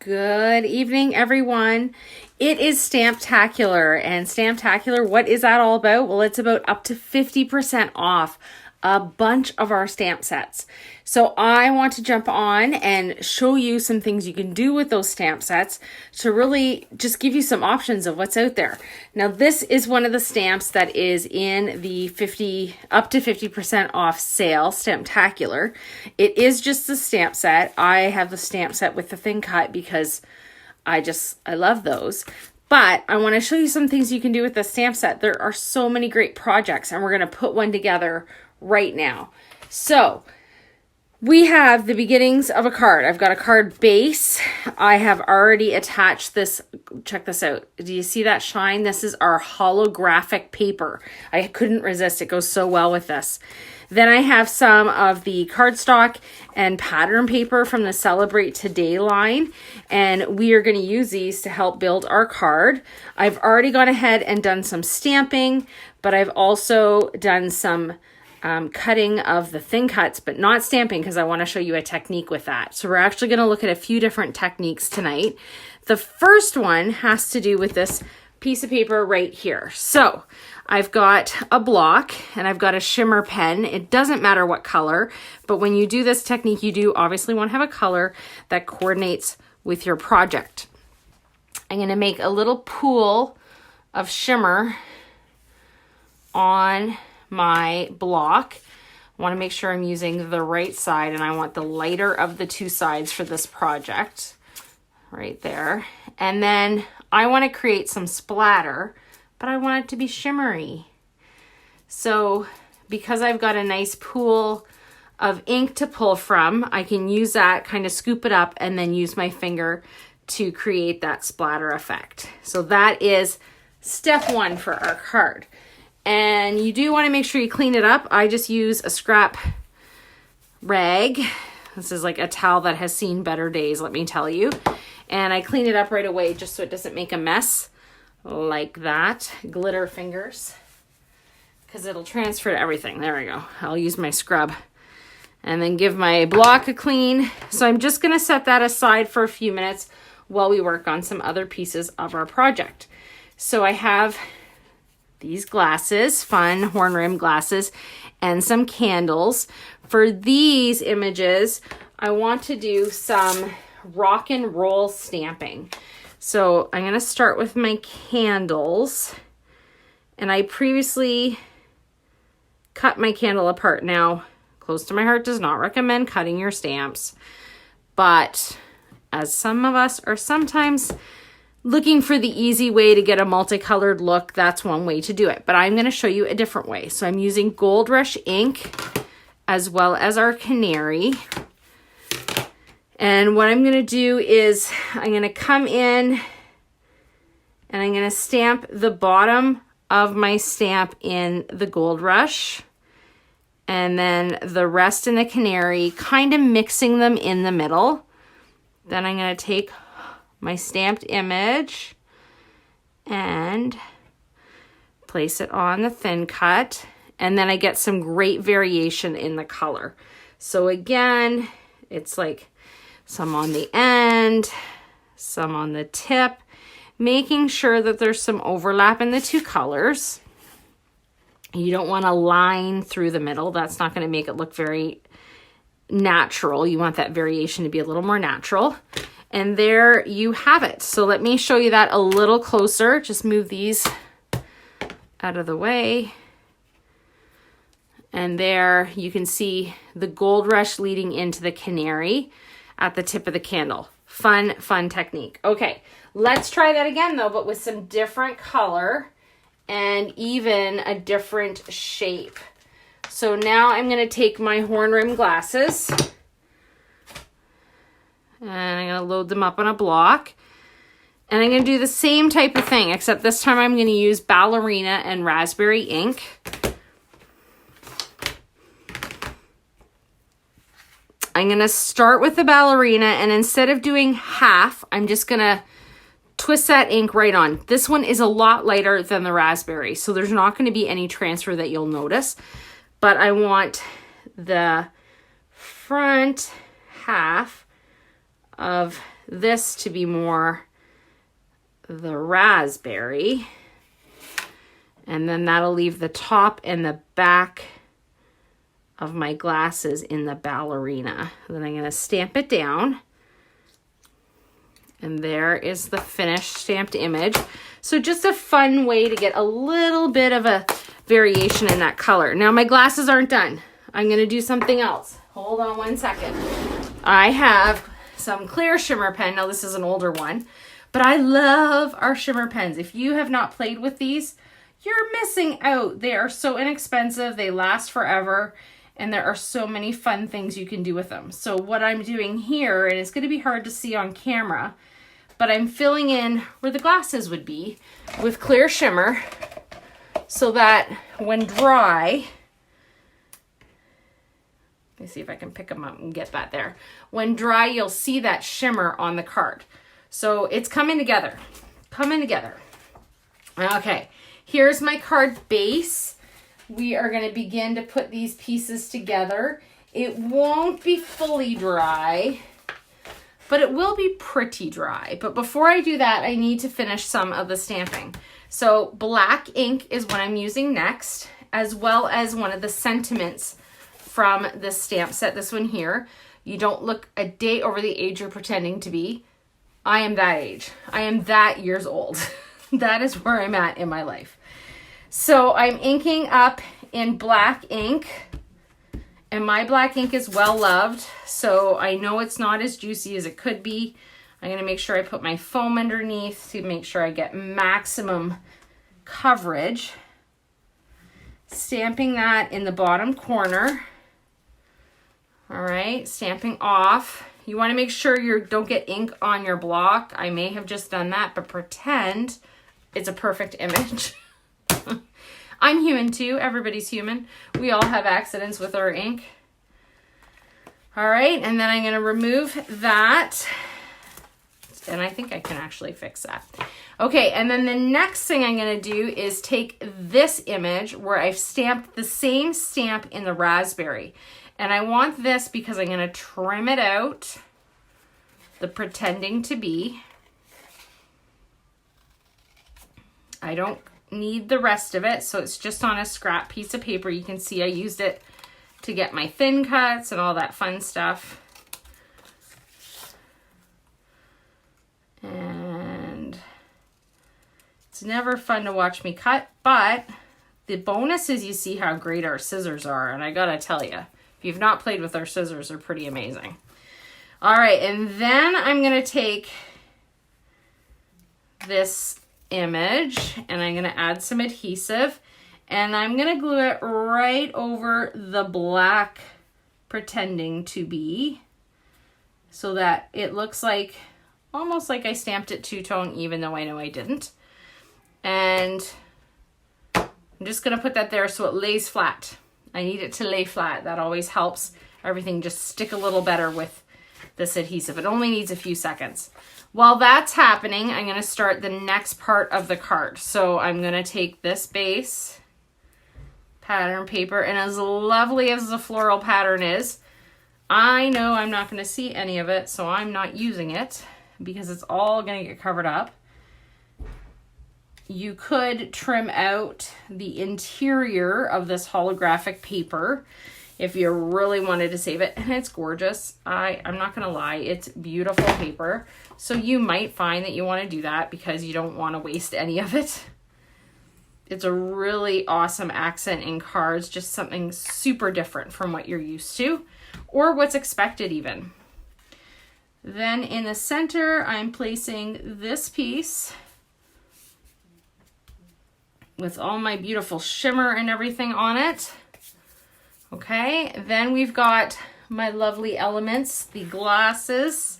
Good evening, everyone. It is Stamptacular, and Stamptacular, what is that all about? Well, it's about up to 50% off a bunch of our stamp sets. So I want to jump on and show you some things you can do with those stamp sets to really just give you some options of what's out there. Now, this is one of the stamps that is in the up to 50% off sale, Stamptacular. It is just the stamp set. I have the stamp set with the thin cut because I love those. But I want to show you some things you can do with the stamp set. There are so many great projects, and we're going to put one together right now. So we have the beginnings of a card. I've got a card base. I have already attached this. Check this out. Do you see that shine? This is our holographic paper. I couldn't resist. It goes so well with this. Then I have some of the cardstock and pattern paper from the Celebrate Today line, and we are going to use these to help build our card. I've already gone ahead and done some stamping, but I've also done some cutting of the thin cuts, but not stamping because I want to show you a technique with that. So we're actually going to look at a few different techniques tonight. The first one has to do with this piece of paper right here. So I've got a block and I've got a shimmer pen. It doesn't matter what color, but when you do this technique, you do obviously want to have a color that coordinates with your project. I'm going to make a little pool of shimmer on my block. I want to make sure I'm using the right side, and I want the lighter of the two sides for this project right there. And then I want to create some splatter, but I want it to be shimmery. So because I've got a nice pool of ink to pull from, I can use that, kind of scoop it up, and then use my finger to create that splatter effect. So that is step one for our card. And you do want to make sure you clean it up. I just use a scrap rag. This is like a towel that has seen better days, let me tell you. And I clean it up right away just so it doesn't make a mess like that. Glitter fingers, because it'll transfer to everything. There we go. I'll use my scrub and then give my block a clean. So I'm just going to set that aside for a few minutes while we work on some other pieces of our project. So I have these glasses, fun horn rim glasses, and some candles. For these images, I want to do some rock and roll stamping. So I'm going to start with my candles, and I previously cut my candle apart. Now, close to my heart does not recommend cutting your stamps, but as some of us are sometimes looking for the easy way to get a multicolored look, that's one way to do it. But I'm going to show you a different way. So I'm using Gold Rush ink as well as our canary. And what I'm going to do is I'm going to come in and I'm going to stamp the bottom of my stamp in the Gold Rush, and then the rest in the canary, kind of mixing them in the middle. Then I'm going to take my stamped image and place it on the thin cut, and then I get some great variation in the color. So again, it's like some on the end, some on the tip, making sure that there's some overlap in the two colors. You don't want a line through the middle. That's not going to make it look very natural. You want that variation to be a little more natural. And there you have it. So let me show you that a little closer. Just move these out of the way. And there you can see the Gold Rush leading into the canary at the tip of the candle. Fun, fun technique. Okay, let's try that again though, but with some different color and even a different shape. So now I'm going to take my horn rim glasses, and I'm going to load them up on a block. And I'm going to do the same type of thing, except this time I'm going to use ballerina and raspberry ink. I'm going to start with the ballerina, and instead of doing half, I'm just going to twist that ink right on. This one is a lot lighter than the raspberry, so there's not going to be any transfer that you'll notice. But I want the front half of this to be more the raspberry. And then that'll leave the top and the back of my glasses in the ballerina. Then I'm going to stamp it down. And there is the finished stamped image. So just a fun way to get a little bit of a variation in that color. Now my glasses aren't done. I'm going to do something else. Hold on one second. I have some clear shimmer pen. Now this is an older one, but I love our shimmer pens. If you have not played with these, you're missing out. They are so inexpensive. They last forever. And there are so many fun things you can do with them. So what I'm doing here, and it's going to be hard to see on camera, but I'm filling in where the glasses would be with clear shimmer so that when dry, let me see if I can pick them up and get that there. When dry, you'll see that shimmer on the card. So it's coming together, Okay. Here's my card base. We are going to begin to put these pieces together. It won't be fully dry, but it will be pretty dry. But before I do that, I need to finish some of the stamping. So black ink is what I'm using next, as well as one of the sentiments from this stamp set, this one here. You don't look a day over the age you're pretending to be. I am that age. I am that years old. That is where I'm at in my life. So I'm inking up in black ink, and my black ink is well loved, so I know it's not as juicy as it could be. I'm going to make sure I put my foam underneath to make sure I get maximum coverage. Stamping that in the bottom corner. All right, stamping off. You want to make sure you don't get ink on your block. I may have just done that, but pretend it's a perfect image. I'm human too. Everybody's human. We all have accidents with our ink. All right, and then I'm going to remove that. And I think I can actually fix that. Okay, and then the next thing I'm going to do is take this image where I've stamped the same stamp in the raspberry. And I want this because I'm going to trim it out, the pretending to be. I don't need the rest of it, so it's just on a scrap piece of paper. You can see I used it to get my thin cuts and all that fun stuff. And it's never fun to watch me cut, but the bonus is you see how great our scissors are, and I gotta tell you, if you've not played with our scissors, they're pretty amazing. All right, and then I'm gonna take this image and I'm going to add some adhesive, and I'm going to glue it right over the black pretending to be, so that it looks like almost like I stamped it two-tone, even though I know I didn't. And I'm just going to put that there so it lays flat. I need it to lay flat. That always helps everything just stick a little better with this adhesive. It only needs a few seconds. While that's happening, I'm going to start the next part of the card. So I'm going to take this base pattern paper, and as lovely as the floral pattern is, I know I'm not going to see any of it, so I'm not using it because it's all going to get covered up. You could trim out the interior of this holographic paper if you really wanted to save it, and it's gorgeous. I'm not going to lie, it's beautiful paper. So you might find that you want to do that because you don't want to waste any of it. It's a really awesome accent in cards, just something super different from what you're used to or what's expected even. Then in the center, I'm placing this piece with all my beautiful shimmer and everything on it. Okay, then we've got my lovely elements, the glasses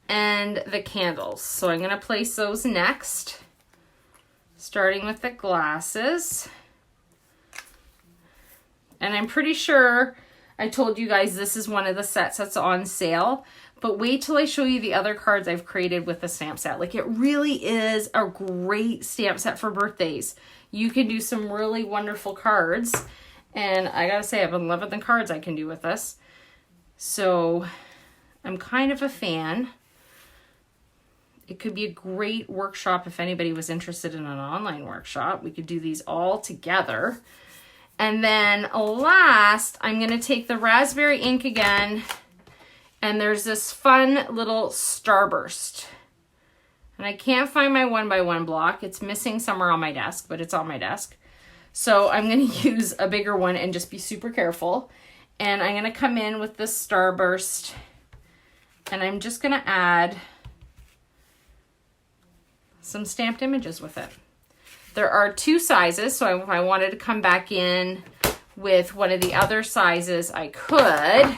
and the candles. So I'm going to place those next, starting with the glasses. And I'm pretty sure I told you guys this is one of the sets that's on sale, but wait till I show you the other cards I've created with the stamp set. Like, it really is a great stamp set for birthdays. You can do some really wonderful cards. And I gotta say, I've been loving the cards I can do with this. So I'm kind of a fan. It could be a great workshop if anybody was interested in an online workshop. We could do these all together. And then last, I'm going to take the raspberry ink again, and there's this fun little starburst. And I can't find my 1x1 block. It's missing somewhere on my desk, but it's on my desk. So I'm going to use a bigger one and just be super careful. And I'm going to come in with this starburst, and I'm just going to add some stamped images with it. There are 2 sizes, so if I wanted to come back in with one of the other sizes, I could,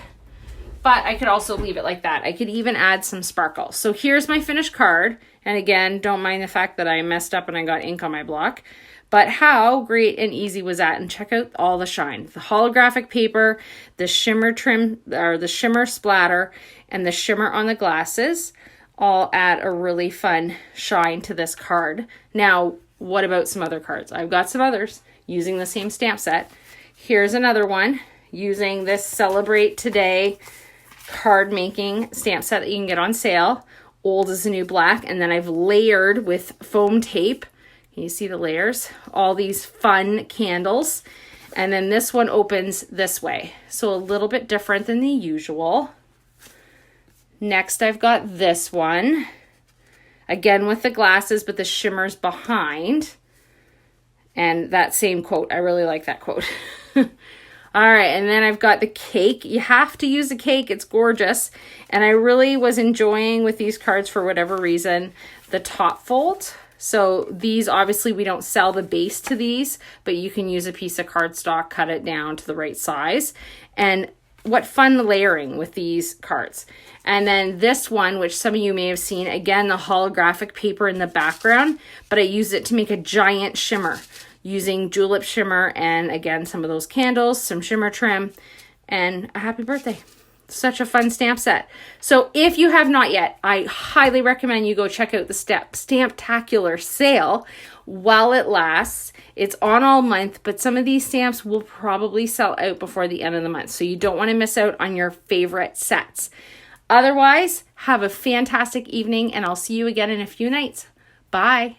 but I could also leave it like that. I could even add some sparkle. So here's my finished card, and again, don't mind the fact that I messed up and I got ink on my block, but how great and easy was that? And check out all the shine. The holographic paper, the shimmer trim, or the shimmer splatter, and the shimmer on the glasses all add a really fun shine to this card. Now, what about some other cards? I've got some others using the same stamp set. Here's another one using this Celebrate Today card making stamp set that you can get on sale. Old is the New Black. And then I've layered with foam tape. Can you see the layers? All these fun candles. And then this one opens this way. So a little bit different than the usual. Next, I've got this one. Again with the glasses, but the shimmer's behind. And that same quote. I really like that quote. All right, and then I've got the cake. You have to use a cake. It's gorgeous. And I really was enjoying with these cards, for whatever reason, the top fold. So these, obviously, we don't sell the base to these, but you can use a piece of cardstock, cut it down to the right size. And what fun layering with these cards. And then this one, which some of you may have seen, again, the holographic paper in the background, but I used it to make a giant shimmer using julep shimmer and, again, some of those candles, some shimmer trim, and a happy birthday. Such a fun stamp set. So if you have not yet, I highly recommend you go check out the Stamptacular sale while it lasts. It's on all month, but some of these stamps will probably sell out before the end of the month. So you don't want to miss out on your favorite sets. Otherwise, have a fantastic evening, and I'll see you again in a few nights. Bye.